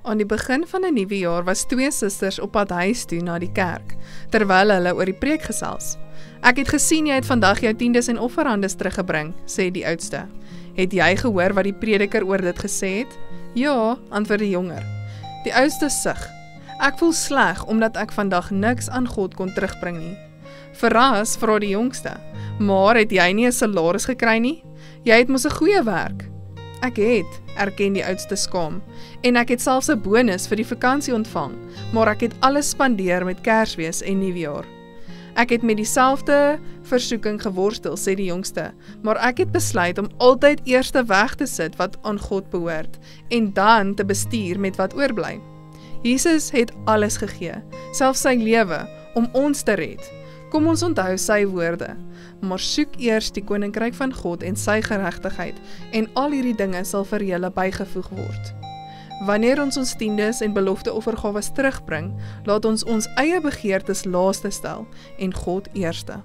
Aan die begin van 'n nuwe jaar was 2 susters op pad huis toe na die kerk, terwyl hulle oor die preek gesels. Ek het gesien jy het vandag jou tiendes en offerhandes teruggebring, sê die oudste. Het jy gehoor wat die prediker oor dit gesê het? Ja, antwoord die jonger. Die oudste sug. Ek voel sleg omdat ek vandag niks aan God kon terugbring nie. Verras, vra die jongste. Maar het jy nie 'n salaris gekry nie? Jy het mos 'n goeie werk. Ek het, erken die oudste skaam, en ek het selfs 'n bonus vir die vakansie ontvang, maar ek het alles spandeer met Kersfees en Nuwejaar. Ek het met dieselfde versoeking geworstel, sê die jongste, maar ek het besluit om altyd eers weg te sit wat aan God behoort, en dan te bestuur met wat oorbly. Jesus het alles gegee, selfs sy lewe, om ons te red. Kom ons onthou sy woorde, maar soek eers die koninkryk van God en sy geregtigheid, en al hierdie dinge sal vir julle bygevoeg word. Wanneer ons tiendes en belofte offergawes terugbring, laat ons eie begeertes laaste stel en God eerste.